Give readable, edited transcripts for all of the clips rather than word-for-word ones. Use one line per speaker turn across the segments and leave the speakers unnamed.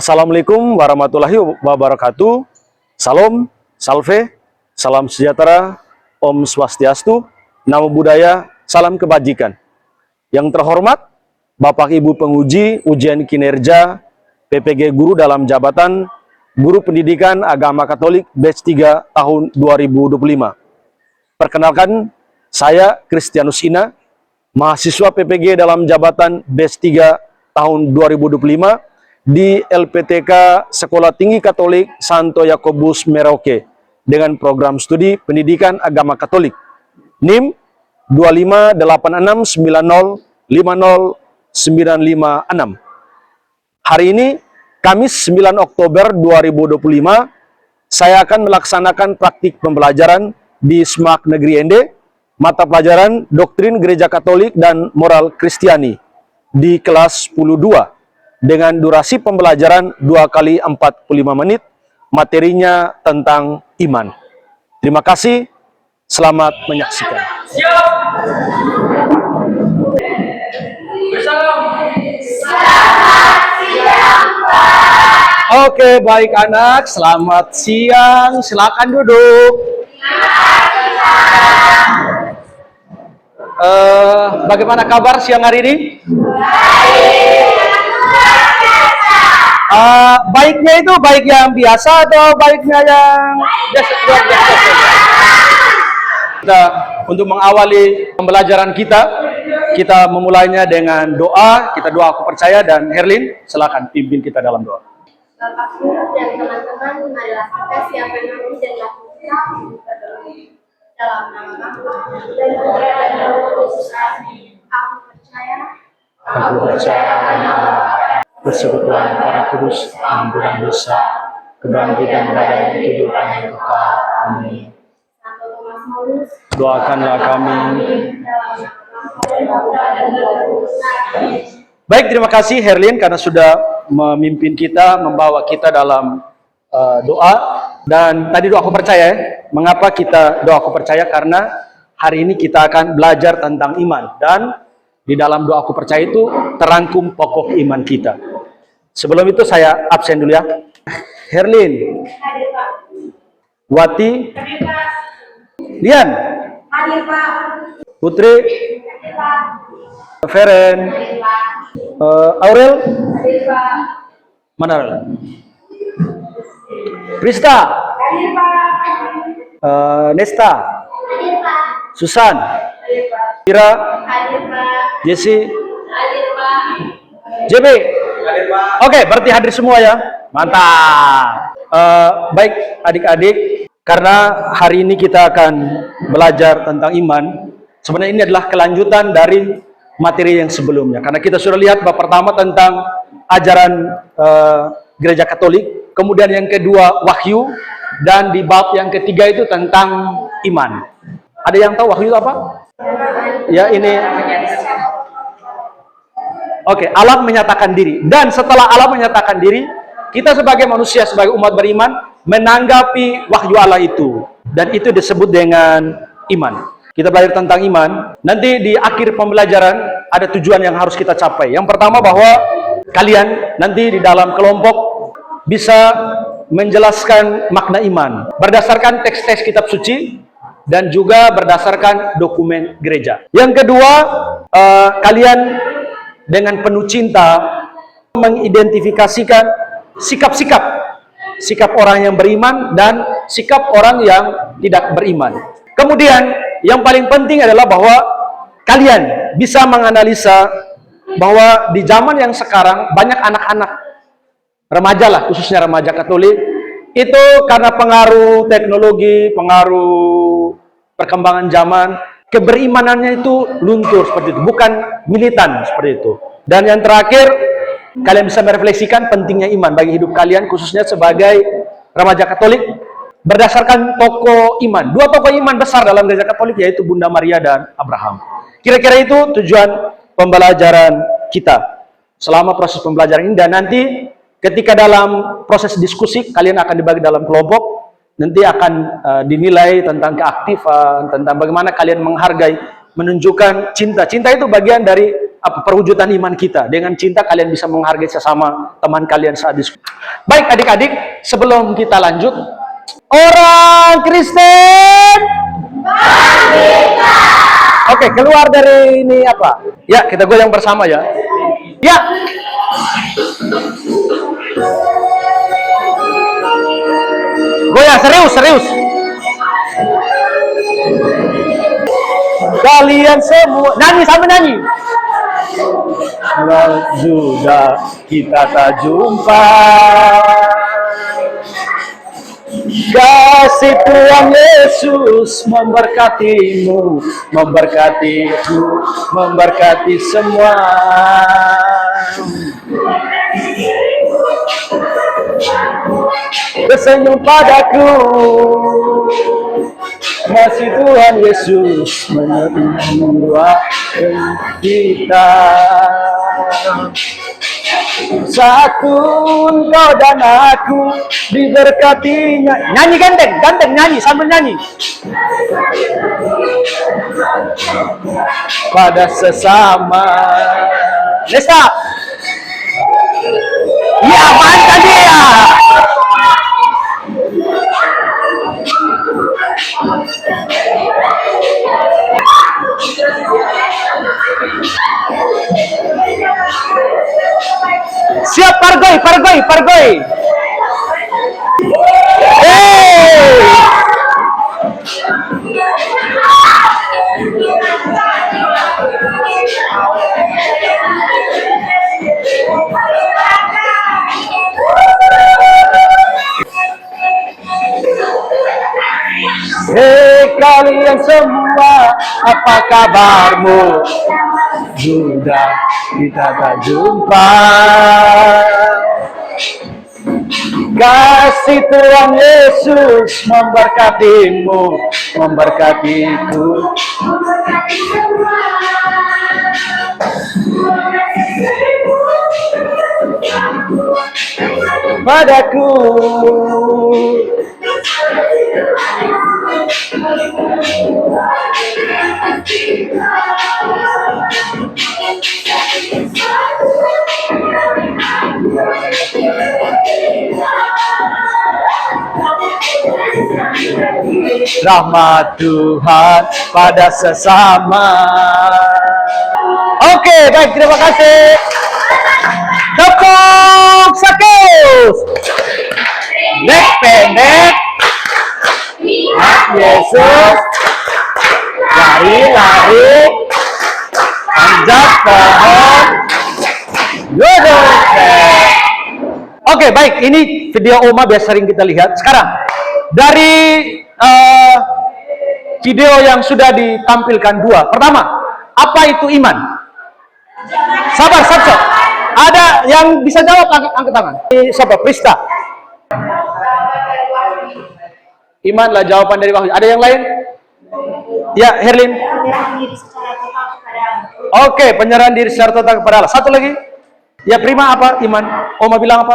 Assalamualaikum warahmatullahi wabarakatuh. Salam, salve, salam sejahtera, Om Swastiastu, Namo Buddhaya, salam kebajikan. Yang terhormat, Bapak Ibu penguji ujian kinerja PPG Guru dalam jabatan Guru Pendidikan Agama Katolik batch 3 tahun 2025. Perkenalkan, saya Kristianus Ina, mahasiswa PPG dalam jabatan batch 3 tahun 2025 di LPTK Sekolah Tinggi Katolik Santo Yakobus Merauke dengan program studi Pendidikan Agama Katolik NIM 25889050956. Hari ini Kamis 9 Oktober 2025 saya akan melaksanakan praktik pembelajaran di SMAK Negeri Ende mata pelajaran Doktrin Gereja Katolik dan Moral Kristiani di kelas 10-2 dengan durasi pembelajaran 2 kali 45 menit, materinya tentang iman. Terima kasih, selamat menyaksikan. Oke, baik anak, selamat siang, silakan duduk. Bagaimana kabar siang hari ini? Baiknya itu baik yang biasa atau baiknya yang biasa? Untuk mengawali pembelajaran kita memulainya dengan doa. Kita doa aku percaya, dan Herlin silakan pimpin kita dalam doa.
Bapak Guru dan teman-teman, marilah kita siapkan hati dan lakukan dalam nama Bapa dan Putra dan Roh Kudus. Amin. Aku percaya
Persekutuan para kudus, ampunan dosa, kebangkitan badan kehidupan yang kekal. Amin.
Doakanlah kami. Baik, terima kasih Herlin karena sudah memimpin kita, membawa kita dalam doa. Dan tadi doa aku percaya. Mengapa kita doa aku percaya? Karena hari ini kita akan belajar tentang iman. Dan di dalam doa aku percaya itu terangkum pokok iman kita. Sebelum itu saya absen dulu ya. Herlin, Wati, Lian, Putri, Feren, Aurel, mana Aurel? Krista, Nesta, Susan, Ira, Jesse, JB. Oke, berarti hadir semua ya. Mantap. Baik adik-adik, karena hari ini kita akan belajar tentang iman. Sebenarnya ini adalah kelanjutan dari materi yang sebelumnya. Karena kita sudah lihat bab pertama tentang ajaran Gereja Katolik, kemudian yang kedua wahyu, dan di bab yang ketiga itu tentang iman. Ada yang tahu wahyu itu apa? Ya, ini. Oke, Allah menyatakan diri. Dan setelah Allah menyatakan diri, kita sebagai manusia, sebagai umat beriman, menanggapi wahyu Allah itu. Dan itu disebut dengan iman. Kita belajar tentang iman. Nanti di akhir pembelajaran, ada tujuan yang harus kita capai. Yang pertama bahwa kalian nanti di dalam kelompok bisa menjelaskan makna iman. Berdasarkan teks-teks kitab suci, dan juga berdasarkan dokumen gereja. Yang kedua, kalian dengan penuh cinta mengidentifikasikan sikap orang yang beriman dan sikap orang yang tidak beriman. Kemudian yang paling penting adalah bahwa kalian bisa menganalisa bahwa di zaman yang sekarang banyak anak-anak remaja lah, khususnya remaja Katolik, itu karena pengaruh teknologi, pengaruh perkembangan zaman, keberimanannya itu luntur seperti itu, bukan militan seperti itu. Dan yang terakhir, kalian bisa merefleksikan pentingnya iman bagi hidup kalian, khususnya sebagai remaja Katolik, berdasarkan tokoh iman. Dua tokoh iman besar dalam Gereja Katolik, yaitu Bunda Maria dan Abraham. Kira-kira itu tujuan pembelajaran kita selama proses pembelajaran ini. Dan nanti ketika dalam proses diskusi, kalian akan dibagi dalam kelompok. Nanti akan dinilai tentang keaktifan, tentang bagaimana kalian menghargai, menunjukkan cinta. Cinta itu bagian dari apa perwujudan iman kita. Dengan cinta kalian bisa menghargai sesama teman kalian saat diskusi. Baik adik-adik, sebelum kita lanjut, orang Kristen oke, keluar dari ini apa? Ya, kita goyang bersama ya. Ya. Goyang serius. Kalian semua nyanyi sambil nyanyi. Sudah kita tak jumpa. Kasih Tuhan Yesus memberkatimu, memberkatiku, memberkati semua. Tersenyum padaku, kasih Tuhan Yesus menyembuhkan kita. Satu engkau dan aku diberkatinya. Nyanyi ganteng nyanyi sambil nyanyi. Pada sesama. Nesa. Ya, mantap dia. Siap pargoy. Hei kalian semua, apa kabarmu? Sudah kita tak jumpa. Kasih Tuhan Yesus memberkatimu, memberkatiku. Padaku. Rahmat Tuhan pada sesama. Oke, baik, terima kasih. Tepuk sakus. Nek pendek. Yesus lari-lari panjat pohon duduk. Oke, baik, ini video Oma biasa sering kita lihat. Sekarang dari video yang sudah ditampilkan dua. Pertama, apa itu iman? Sabar. Ada yang bisa jawab, angkat tangan. Siapa? Prista. Imanlah jawaban dari wahyu. Ada yang lain? Ya, Herlin. Oke, penyerahan diri secara total kepada Allah. Satu lagi. Ya, Prima apa? Iman. Oma bilang apa?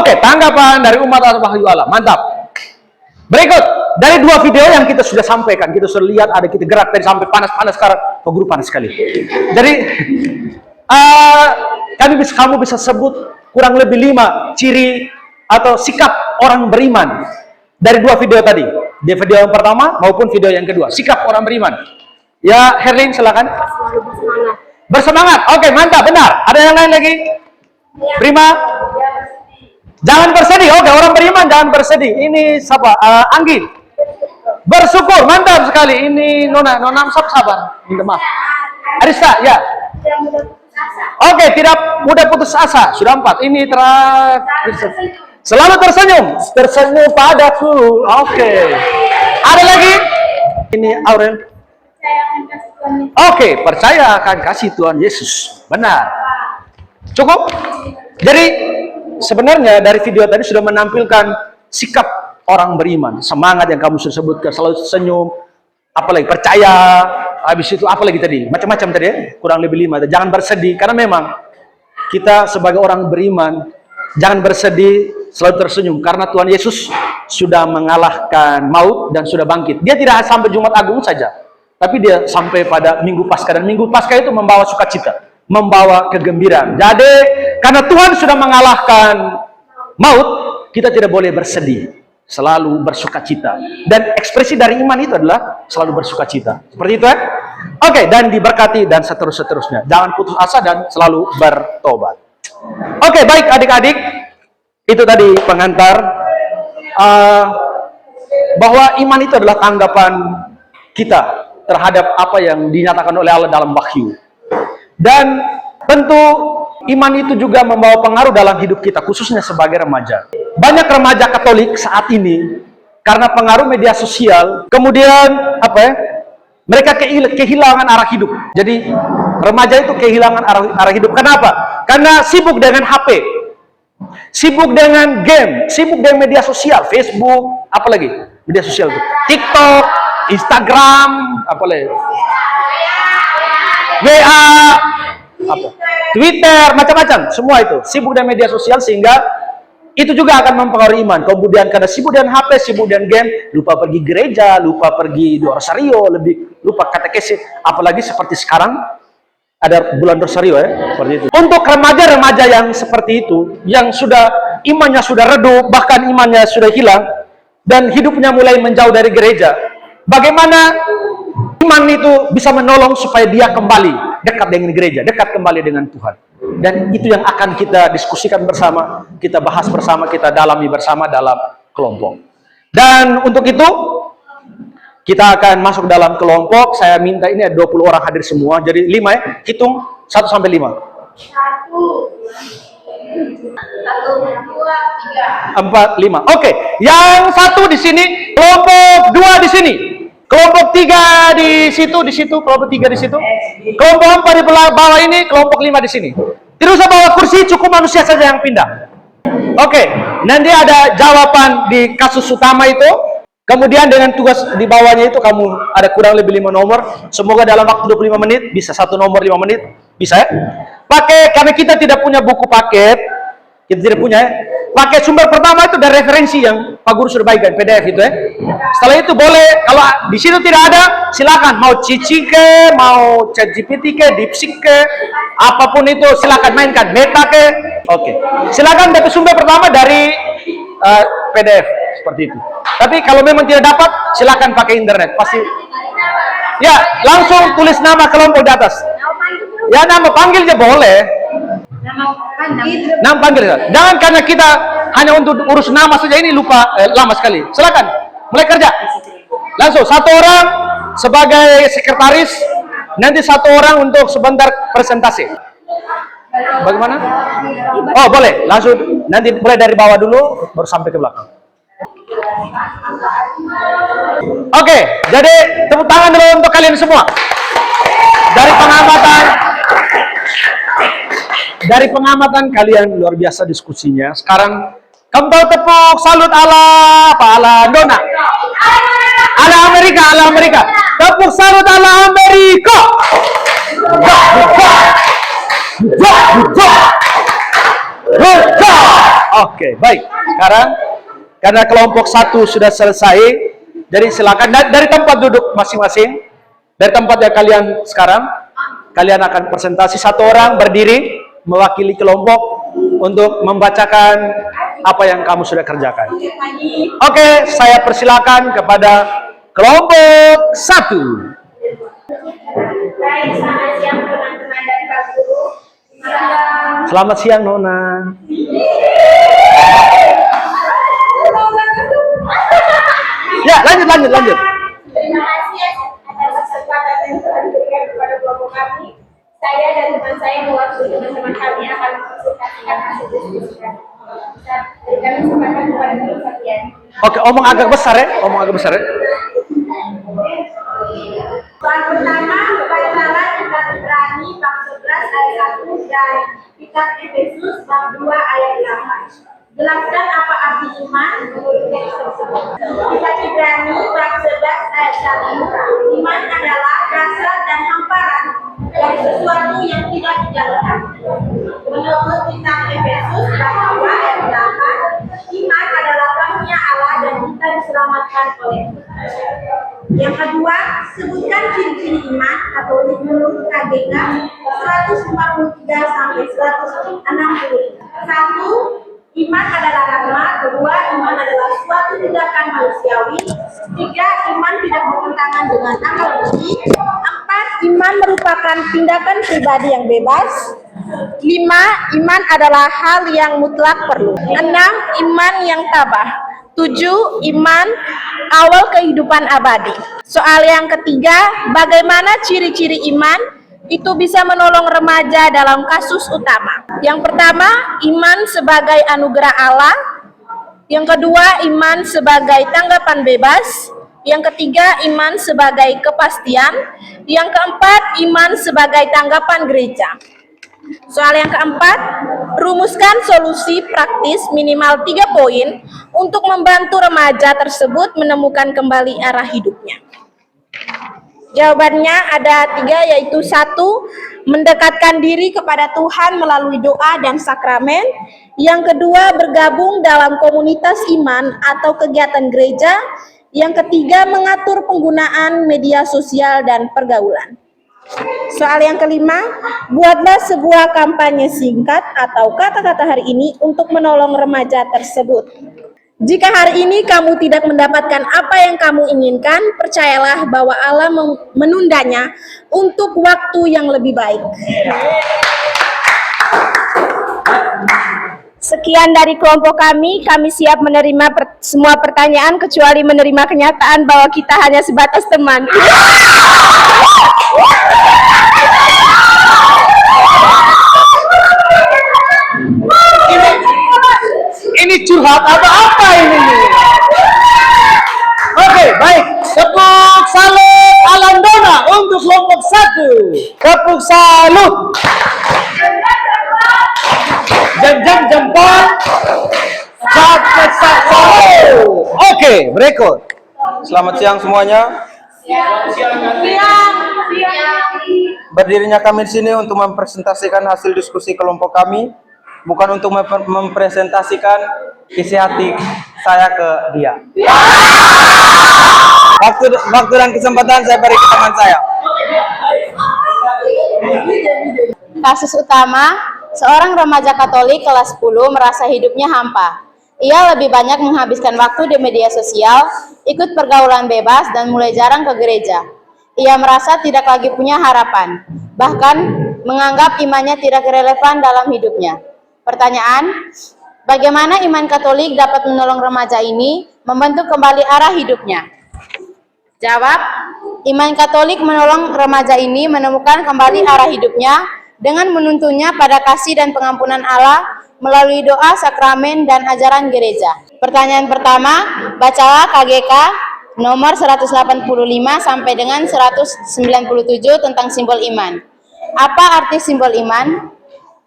Oke, tanggapan dari umat atas wahyu Allah. Mantap. Berikut dari dua video yang kita sudah sampaikan, kita sudah lihat, ada kita gerak dari sampai panas sekarang. Pak Guru panas sekali. Jadi kamu bisa sebut kurang lebih 5 ciri atau sikap orang beriman dari dua video tadi. Di video yang pertama maupun video yang kedua. Sikap orang beriman. Ya, Herlin silakan. Bersemangat. Oke, mantap, benar. Ada yang lain lagi? Prima? Jangan bersedih. Oke, orang beriman jangan bersedih. Ini siapa? Anggi. Bersyukur. Mantap sekali. Ini Nona sabar. Minta maaf. Arista, ya. Oke, tidak mudah putus asa. Sudah 4. Ini terakhir. Selalu tersenyum. Tersenyum padaku. Oke. Ada lagi? Ini Aurel. Oke, percaya akan kasih Tuhan Yesus. Benar. Cukup? Jadi sebenarnya dari video tadi sudah menampilkan sikap orang beriman. Semangat yang kamu sudah sebutkan. Selalu tersenyum. Apalagi percaya. Habis itu apa lagi tadi? Macam-macam tadi ya? Kurang lebih 5. Jangan bersedih. Karena memang kita sebagai orang beriman, jangan bersedih, selalu tersenyum. Karena Tuhan Yesus sudah mengalahkan maut dan sudah bangkit. Dia tidak sampai Jumat Agung saja. Tapi dia sampai pada Minggu Paskah, dan Minggu Paskah itu membawa sukacita, membawa kegembiraan. Jadi karena Tuhan sudah mengalahkan maut, kita tidak boleh bersedih, selalu bersukacita. Dan ekspresi dari iman itu adalah selalu bersukacita. Seperti itu ya? Oke, dan diberkati dan seterusnya. Jangan putus asa dan selalu bertobat. Oke, baik adik-adik. Itu tadi pengantar bahwa iman itu adalah tanggapan kita terhadap apa yang dinyatakan oleh Allah dalam Wahyu. Dan tentu iman itu juga membawa pengaruh dalam hidup kita, khususnya sebagai remaja. Banyak remaja Katolik saat ini karena pengaruh media sosial, kemudian mereka kehilangan arah hidup. Jadi remaja itu kehilangan arah hidup. Kenapa? Karena sibuk dengan HP, sibuk dengan game, sibuk dengan media sosial, Facebook, apalagi media sosial itu, TikTok, Instagram, apalagi WA, Twitter, macam-macam, semua itu sibuk dengan media sosial, sehingga itu juga akan mempengaruhi iman. Kemudian karena sibuk dengan HP, sibuk dengan game, lupa pergi gereja, lupa pergi doa rosario, lebih lupa katekesis. Apalagi seperti sekarang ada bulan rosario ya, seperti itu. Untuk remaja-remaja yang seperti itu, yang sudah imannya sudah redup, bahkan imannya sudah hilang, dan hidupnya mulai menjauh dari gereja, bagaimana iman itu bisa menolong supaya dia kembali dekat dengan gereja, dekat kembali dengan Tuhan. Dan itu yang akan kita diskusikan bersama, kita bahas bersama, kita dalami bersama dalam kelompok. Dan untuk itu, kita akan masuk dalam kelompok. Saya minta ini ada 20 orang hadir semua, jadi 5 ya, hitung 1 sampai 5. 4, 5. Oke, yang 1 di sini, kelompok 2 di sini. Kelompok 3 di situ, kelompok 3 di situ. Kelompok 4 di bawah ini, kelompok 5 di sini. Tidak usah bawa kursi, cukup manusia saja yang pindah. Oke, nanti ada jawaban di kasus utama itu. Kemudian dengan tugas di bawahnya itu kamu ada kurang lebih 5 nomor. Semoga dalam waktu 25 menit, bisa 1 nomor 5 menit. Bisa ya? Karena kita tidak punya buku paket, kita tidak punya ya. Pakai sumber pertama itu dari referensi yang Pak Guru sudah bagikan, PDF itu ya. Setelah itu boleh, kalau di situ tidak ada, silakan mau Cici ke, mau ChatGPT ke, DeepSeek ke, apapun itu silakan mainkan, Meta ke. Oke. Silakan dapat sumber pertama dari PDF seperti itu. Tapi kalau memang tidak dapat, silakan pakai internet. Pasti. Ya, langsung tulis nama kelompok di atas. Ya, nama panggil aja boleh. Nama panggil. Jangan karena kita hanya untuk urus nama saja ini lupa lama sekali. Silakan mulai kerja. Langsung 1 orang sebagai sekretaris, nanti 1 orang untuk sebentar presentasi. Bagaimana? Oh boleh, langsung nanti mulai dari bawah dulu, baru sampai ke belakang. Oke, jadi tepuk tangan dulu untuk kalian semua. Dari pengamatan kalian luar biasa diskusinya. Sekarang kamu tahu tepuk salut ala Dona, ala Amerika. Tepuk salut ala Amerika. Oke, baik. Sekarang karena kelompok 1 sudah selesai, jadi silakan dari tempat duduk masing-masing. Dari tempat yang kalian sekarang, kalian akan presentasi. 1 orang berdiri mewakili kelompok untuk membacakan apa yang kamu sudah kerjakan. Oke, saya persilakan kepada kelompok 1.
Selamat siang teman-teman dan Pak Guru.
Selamat siang Nona. Ya, lanjut.
Terima kasih atas kesempatan yang telah diberikan kepada kelompok kami. Saya dan teman saya mewakili teman-teman kami akan mempresentasikan hasil diskusi kami. Bisa berikan kesempatan kepada teman kalian.
Oke, omong agak besar ya.
Soal pertama, bacalah kitab Ibrani bab 11 ayat 1 dan kitab Efesus bab 2 ayat 8. Jelaskan apa arti iman menurut teks tersebut. Kitab Ibrani bab 11 ayat 1. Iman adalah rasa dan hamparan dari sesuatu yang tidak dijalankan. Menurut kitab Efesus bab 2 ayat 8, iman adalah karunia Allah dan kita diselamatkan oleh kita. Yang kedua, sebutkan ciri-ciri iman Katolik menurut KGK 153 sampai 165. 1. Iman adalah rahmat. 2. Iman adalah suatu tindakan manusiawi. 3. Iman tidak bertentangan dengan akal budi. 4. Iman merupakan tindakan pribadi yang bebas. 5. Iman adalah hal yang mutlak perlu. 6. Iman yang tabah. 7. Iman awal kehidupan abadi. Soal yang ketiga, bagaimana ciri-ciri iman itu bisa menolong remaja dalam kasus utama. Yang pertama, iman sebagai anugerah Allah. Yang kedua, iman sebagai tanggapan bebas. Yang ketiga, iman sebagai kepastian. Yang keempat, iman sebagai tanggapan gereja. Soal yang keempat, rumuskan solusi praktis minimal 3 poin untuk membantu remaja tersebut menemukan kembali arah hidupnya. Jawabannya ada 3, yaitu 1. Mendekatkan diri kepada Tuhan melalui doa dan sakramen. Yang kedua, bergabung dalam komunitas iman atau kegiatan gereja. Yang ketiga, mengatur penggunaan media sosial dan pergaulan. Soal yang kelima, buatlah sebuah kampanye singkat atau kata-kata hari ini untuk menolong remaja tersebut. Jika hari ini kamu tidak mendapatkan apa yang kamu inginkan, percayalah bahwa Allah menundanya untuk waktu yang lebih baik. Sekian dari kelompok kami siap menerima semua pertanyaan kecuali menerima kenyataan bahwa kita hanya sebatas teman.
Ini curhat apa ini? Oke, baik. Tepuk salut Alandona untuk kelompok 1. Tepuk salut. Jam-jam jempol. Oke, berikut.
Selamat siang semuanya. Berdirinya kami di sini untuk mempresentasikan hasil diskusi kelompok kami, bukan untuk mempresentasikan isi hati saya ke dia. Waktu dan kesempatan saya beri ke teman saya.
Kasus utama, seorang remaja Katolik kelas 10 merasa hidupnya hampa. Ia lebih banyak menghabiskan waktu di media sosial, ikut pergaulan bebas, dan mulai jarang ke gereja. Ia merasa tidak lagi punya harapan, bahkan menganggap imannya tidak relevan dalam hidupnya. Pertanyaan, bagaimana iman Katolik dapat menolong remaja ini membentuk kembali arah hidupnya? Jawab, iman Katolik menolong remaja ini menemukan kembali arah hidupnya dengan menuntunnya pada kasih dan pengampunan Allah melalui doa, sakramen, dan ajaran gereja. Pertanyaan pertama, bacalah KGK nomor 185 sampai dengan 197 tentang simbol iman. Apa arti simbol iman?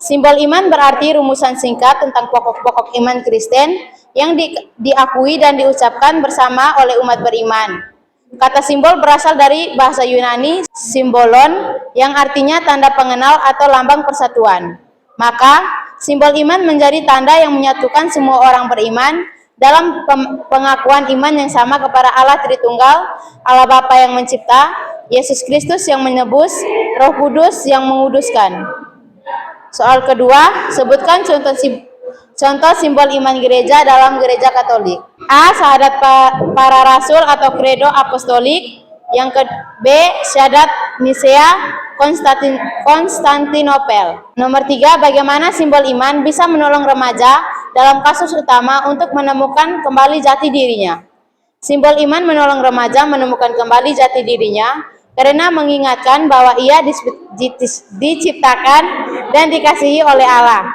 Simbol iman berarti rumusan singkat tentang pokok-pokok iman Kristen yang diakui dan diucapkan bersama oleh umat beriman. Kata simbol berasal dari bahasa Yunani simbolon yang artinya tanda pengenal atau lambang persatuan. Maka, simbol iman menjadi tanda yang menyatukan semua orang beriman dalam pengakuan iman yang sama kepada Allah Tritunggal, Allah Bapa yang mencipta, Yesus Kristus yang menebus, Roh Kudus yang menguduskan. Soal kedua, sebutkan contoh simbol iman gereja dalam gereja Katolik. A. Syahadat para rasul atau kredo apostolik. Yang B. Syahadat Nisea Konstantinopel. Nomor 3. Bagaimana simbol iman bisa menolong remaja dalam kasus utama untuk menemukan kembali jati dirinya? Simbol iman menolong remaja menemukan kembali jati dirinya karena mengingatkan bahwa ia diciptakan dan dikasihi oleh Allah,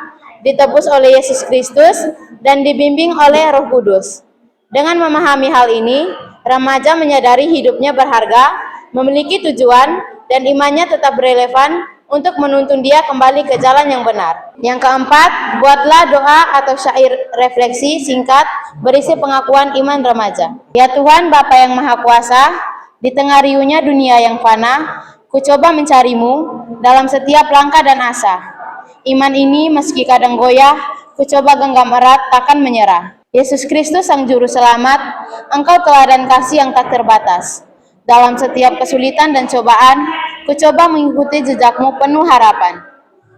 ditebus oleh Yesus Kristus, dan dibimbing oleh Roh Kudus. Dengan memahami hal ini, remaja menyadari hidupnya berharga, memiliki tujuan, dan imannya tetap relevan untuk menuntun dia kembali ke jalan yang benar. Yang keempat, buatlah doa atau syair refleksi singkat berisi pengakuan iman remaja. Ya Tuhan Bapa yang Maha Kuasa, di tengah riuhnya dunia yang fana, ku coba mencarimu dalam setiap langkah dan asa. Iman ini meski kadang goyah, ku coba genggam erat takkan menyerah. Yesus Kristus Sang Juru Selamat, Engkau teladan kasih yang tak terbatas. Dalam setiap kesulitan dan cobaan, kucoba mengikuti jejakmu penuh harapan.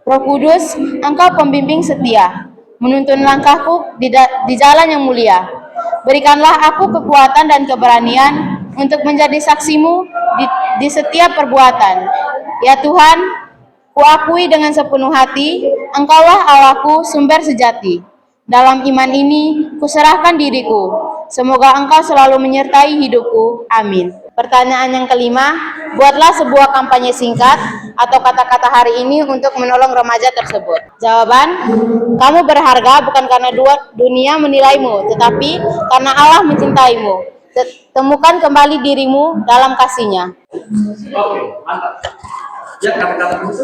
Roh Kudus, Engkau pembimbing setia, menuntun langkahku di jalan yang mulia. Berikanlah aku kekuatan dan keberanian untuk menjadi saksimu di setiap perbuatan. Ya Tuhan, kuakui dengan sepenuh hati, Engkaulah Allahku, sumber sejati. Dalam iman ini, kuserahkan diriku. Semoga Engkau selalu menyertai hidupku. Amin. Pertanyaan yang kelima, buatlah sebuah kampanye singkat atau kata-kata hari ini untuk menolong remaja tersebut. Jawaban, kamu berharga bukan karena dunia menilaimu, tetapi karena Allah mencintaimu. Temukan kembali dirimu dalam kasih-Nya.
Oke, mantap. Ya, kata-kata itu.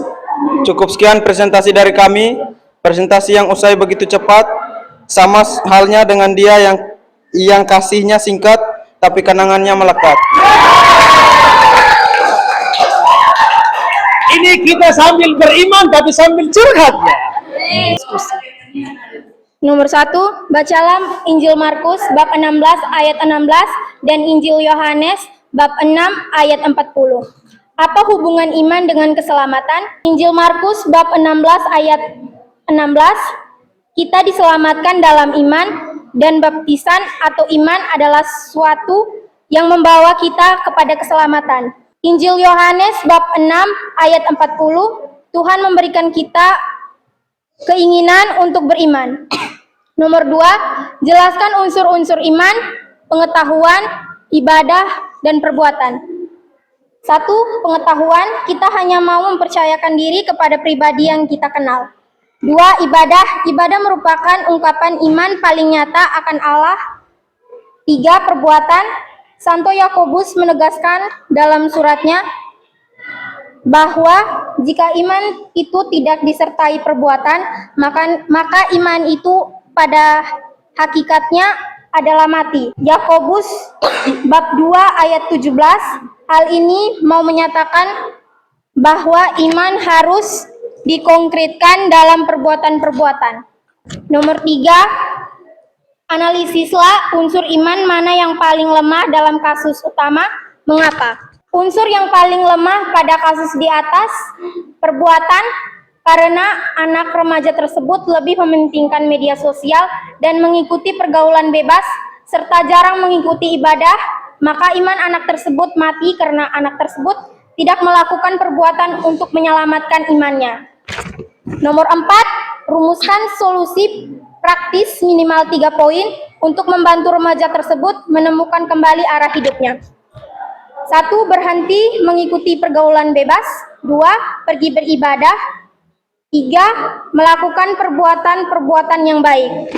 Cukup sekian presentasi dari kami. Presentasi yang usai begitu cepat, sama halnya dengan dia yang kasihnya singkat, tapi kenangannya melekat.
Ini kita sambil beriman tapi sambil curhat ya.
Nomor 1, bacalah Injil Markus bab 16 ayat 16 dan Injil Yohanes bab 6 ayat 40. Apa hubungan iman dengan keselamatan? Injil Markus bab 16 ayat 16, kita diselamatkan dalam iman dan baptisan atau iman adalah suatu yang membawa kita kepada keselamatan. Injil Yohanes bab 6 ayat 40, Tuhan memberikan kita keinginan untuk beriman. Nomor 2, jelaskan unsur-unsur iman, pengetahuan, ibadah, dan perbuatan. 1. Pengetahuan, kita hanya mau mempercayakan diri kepada pribadi yang kita kenal. 2. Ibadah, ibadah merupakan ungkapan iman paling nyata akan Allah. 3. Perbuatan, Santo Yakobus menegaskan dalam suratnya bahwa jika iman itu tidak disertai perbuatan, maka iman itu pada hakikatnya adalah mati. Yakobus bab 2 ayat 17, hal ini mau menyatakan bahwa iman harus dikonkretkan dalam perbuatan-perbuatan. Nomor 3, analisislah unsur iman mana yang paling lemah dalam kasus utama. Mengapa? Unsur yang paling lemah pada kasus di atas, perbuatan, karena anak remaja tersebut lebih mementingkan media sosial dan mengikuti pergaulan bebas, serta jarang mengikuti ibadah, maka iman anak tersebut mati karena anak tersebut tidak melakukan perbuatan untuk menyelamatkan imannya. Nomor 4, rumuskan solusi praktis minimal 3 poin untuk membantu remaja tersebut menemukan kembali arah hidupnya. 1. Berhenti mengikuti pergaulan bebas. 2. Pergi beribadah. 3. Melakukan perbuatan-perbuatan yang baik.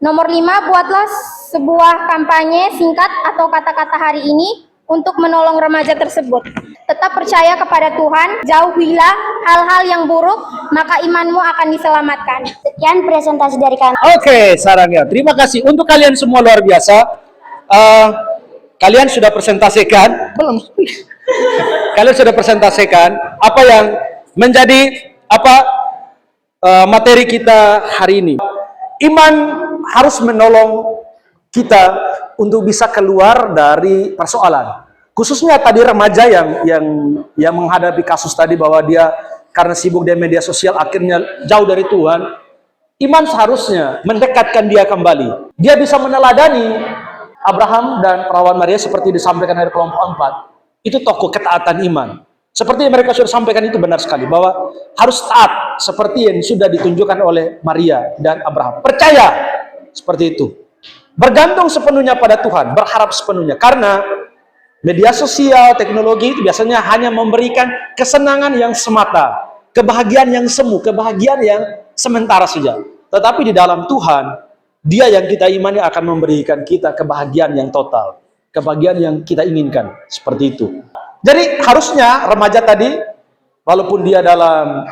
Nomor 5. Buatlah sebuah kampanye singkat atau kata-kata hari ini untuk menolong remaja tersebut. Tetap percaya kepada Tuhan, jauhilah hal-hal yang buruk, maka imanmu akan diselamatkan.
Sekian presentasi dari kami.
Oke, sarannya. Terima kasih untuk kalian semua, luar biasa. Kalian sudah presentasikan belum? Kalian sudah presentasikan apa yang menjadi materi kita hari ini. Iman harus menolong kita untuk bisa keluar dari persoalan. Khususnya tadi remaja yang menghadapi kasus tadi bahwa dia karena sibuk di media sosial akhirnya jauh dari Tuhan. Iman seharusnya mendekatkan dia kembali. Dia bisa meneladani Abraham dan perawan Maria seperti disampaikan dari kelompok 4. Itu tokoh ketaatan iman. Seperti yang mereka sudah sampaikan itu benar sekali bahwa harus taat seperti yang sudah ditunjukkan oleh Maria dan Abraham. Percaya seperti itu. Bergantung sepenuhnya pada Tuhan, berharap sepenuhnya. Karena media sosial, teknologi itu biasanya hanya memberikan kesenangan yang semata, kebahagiaan yang semu, kebahagiaan yang sementara saja. Tetapi di dalam Tuhan, Dia yang kita imani akan memberikan kita kebahagiaan yang total, kebahagiaan yang kita inginkan, seperti itu. Jadi harusnya remaja tadi, walaupun dia dalam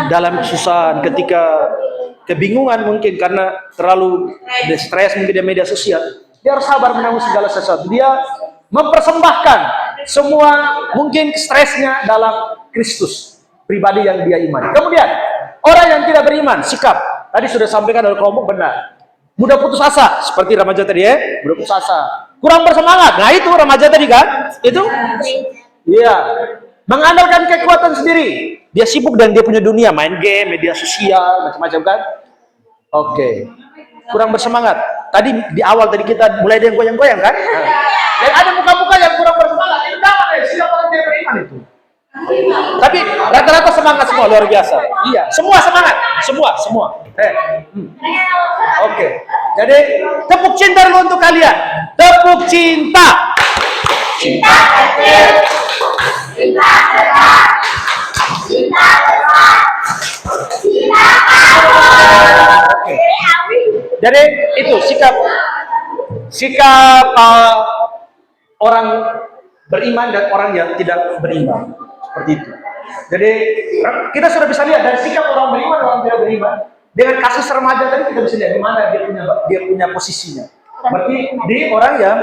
dalam kesusahan, ketika kebingungan mungkin karena terlalu stres mungkin di media sosial, dia harus sabar menanggung segala sesuatu. Dia mempersembahkan semua mungkin stresnya dalam Kristus, pribadi yang dia imani. Kemudian orang yang tidak beriman, sikap Tadi sudah sampaikan oleh kelompok benar. Mudah putus asa, seperti remaja tadi ya, mudah putus asa. Kurang bersemangat, nah itu remaja tadi kan? Itu? Iya. Mengandalkan kekuatan sendiri. Dia sibuk dan dia punya dunia, main game, media sosial, macam-macam kan? Oke. Kurang bersemangat. Tadi di awal tadi kita mulai dengan goyang-goyang kan? Nah. Dan ada muka-muka yang kurang bersemangat. Itu jangan ya, siapa yang tidak beriman itu? Tapi rata-rata semangat semua, luar biasa. Iya, semua semangat, semua. Oke. Jadi tepuk cinta dulu untuk kalian. Tepuk cinta. Cinta kecil, cinta besar, cinta besar, cinta besar. Oke. Jadi itu sikap orang beriman dan orang yang tidak beriman. Seperti itu. Jadi kita sudah bisa lihat dari sikap orang beriman dan orang tidak beriman. Dengan kasus remaja tadi kita bisa lihat di mana dia punya posisinya. Berarti di orang yang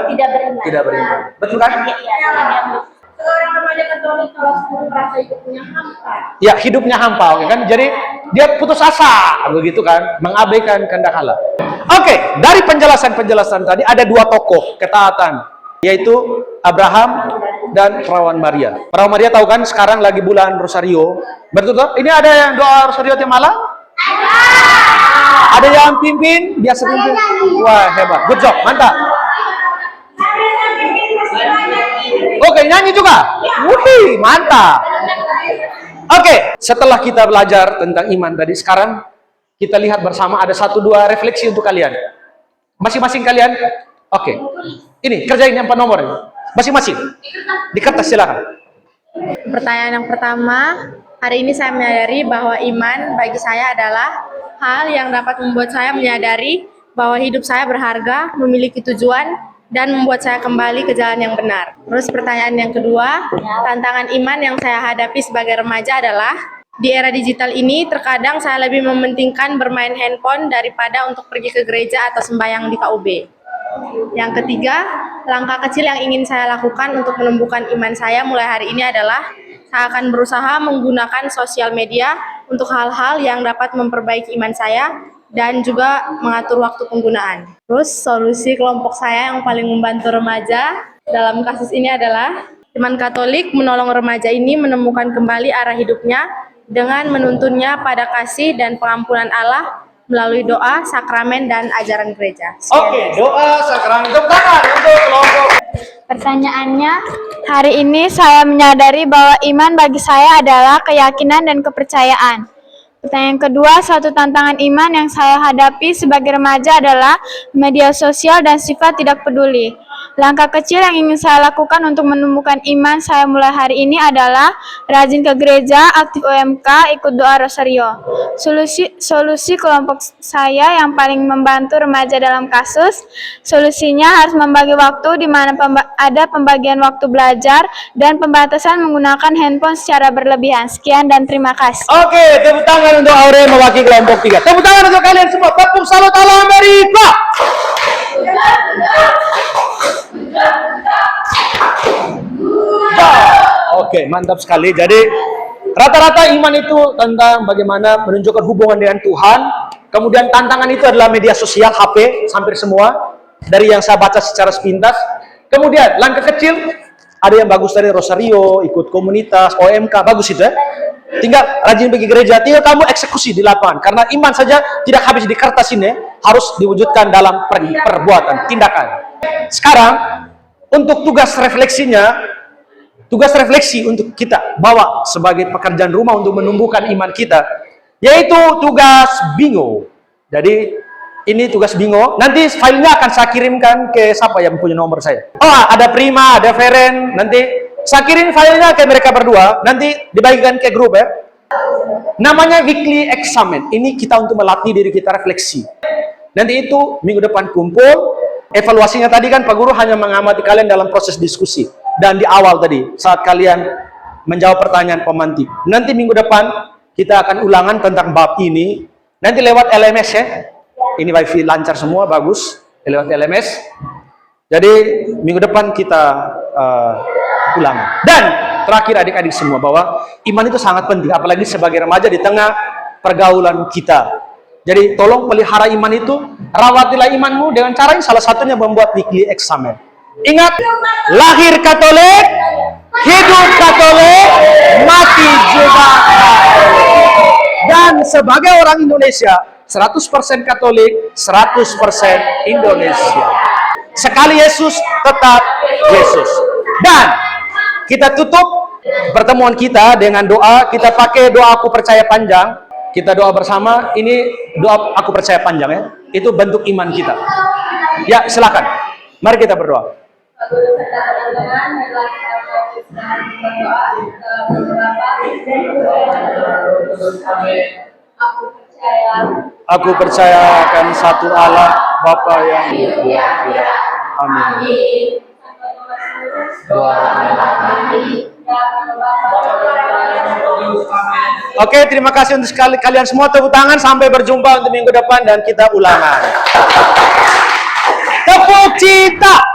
tidak beriman. Betul kan?
Seorang remaja Katolik kelas 10 merasa hidupnya hampa.
Ya, hidupnya hampa, oke kan? Jadi dia putus asa, begitu kan? Mengabaikan kehendak Allah. Oke, dari penjelasan tadi ada dua tokoh ketaatan, yaitu Abraham dan Perawan Maria. Perawan Maria tahu kan sekarang lagi bulan Rosario. Betul toh? Ini ada yang doa Rosario tiap malam? Ada yang pimpin? Biasa pimpin? Wah, hebat. Good job, mantap. Oke, nyanyi juga? Wih, mantap. Oke, setelah kita belajar tentang iman tadi, sekarang kita lihat bersama ada 1-2 refleksi untuk kalian. Masing-masing kalian? Oke. Ini, kerjain yang 4 nomor ini. Masing-masing. Di kertas, silakan.
Pertanyaan yang pertama, hari ini saya menyadari bahwa iman bagi saya adalah hal yang dapat membuat saya menyadari bahwa hidup saya berharga, memiliki tujuan, dan membuat saya kembali ke jalan yang benar. Terus pertanyaan yang kedua, tantangan iman yang saya hadapi sebagai remaja adalah di era digital ini terkadang saya lebih mementingkan bermain handphone daripada untuk pergi ke gereja atau sembahyang di KUB. Yang ketiga, langkah kecil yang ingin saya lakukan untuk menumbuhkan iman saya mulai hari ini adalah saya akan berusaha menggunakan sosial media untuk hal-hal yang dapat memperbaiki iman saya dan juga mengatur waktu penggunaan. Terus solusi kelompok saya yang paling membantu remaja dalam kasus ini adalah teman Katolik menolong remaja ini menemukan kembali arah hidupnya dengan menuntunnya pada kasih dan pengampunan Allah melalui doa, sakramen, dan ajaran gereja.
Oke, doa, sakramen, tepuk tangan untuk kelompok.
Pertanyaannya, hari ini saya menyadari bahwa iman bagi saya adalah keyakinan dan kepercayaan. Pertanyaan kedua, suatu tantangan iman yang saya hadapi sebagai remaja adalah media sosial dan sifat tidak peduli. Langkah kecil yang ingin saya lakukan untuk menumbuhkan iman saya mulai hari ini adalah rajin ke gereja, aktif OMK, ikut doa Rosario. Solusi kelompok saya yang paling membantu remaja dalam kasus, solusinya harus membagi waktu di mana ada pembagian waktu belajar dan pembatasan menggunakan handphone secara berlebihan. Sekian dan terima kasih.
Oke, tepuk tangan untuk Aurel mewakili kelompok 3. Tepuk tangan untuk kalian semua. Tepuk salut ala Amerika. Oke, mantap sekali. Jadi rata-rata iman itu tentang bagaimana menunjukkan hubungan dengan Tuhan. Kemudian tantangan itu adalah media sosial, HP, hampir semua. Dari yang saya baca secara sepintas. Kemudian langkah kecil, ada yang bagus dari Rosario, ikut komunitas, OMK, bagus itu ya. Tinggal rajin pergi gereja, tinggal kamu eksekusi di lapangan. Karena iman saja tidak habis di kertas ini, harus diwujudkan dalam perbuatan, tindakan. Sekarang, untuk tugas refleksinya, tugas refleksi untuk kita bawa sebagai pekerjaan rumah untuk menumbuhkan iman kita, yaitu tugas bingo. Jadi, ini tugas bingo. Nanti filenya akan saya kirimkan ke siapa yang punya nomor saya. Oh, ada Prima, ada Feren. Nanti saya kirim filenya ke mereka berdua. Nanti dibagikan ke grup ya. Namanya weekly examen. Ini kita untuk melatih diri kita refleksi. Nanti itu minggu depan kumpul. Evaluasinya tadi kan Pak Guru hanya mengamati kalian dalam proses diskusi. Dan di awal tadi, saat kalian menjawab pertanyaan pemantik. Nanti minggu depan kita akan ulangan tentang bab ini. Nanti lewat LMS ya. Ini wifi lancar semua, bagus. Lewat LMS. Jadi minggu depan kita ulangan. Dan terakhir adik-adik semua, bahwa iman itu sangat penting. Apalagi sebagai remaja di tengah pergaulan kita. Jadi tolong pelihara iman itu, rawatilah imanmu dengan cara yang salah satunya membuat weekly examen. Ingat, lahir Katolik, hidup Katolik, mati juga Katolik. Dan sebagai orang Indonesia, 100% Katolik, 100% Indonesia. Sekali Yesus, tetap Yesus. Dan kita tutup pertemuan kita dengan doa. Kita pakai doa aku percaya panjang. Kita doa bersama. Ini doa aku percaya panjang ya. Itu bentuk iman kita. Ya, silakan. Mari kita berdoa. Aku percaya akan satu Allah, Bapa yang Maha. Amin. Oke, terima kasih untuk kalian semua. Tepuk tangan, sampai berjumpa untuk minggu depan dan kita ulangan. Tepuk cita.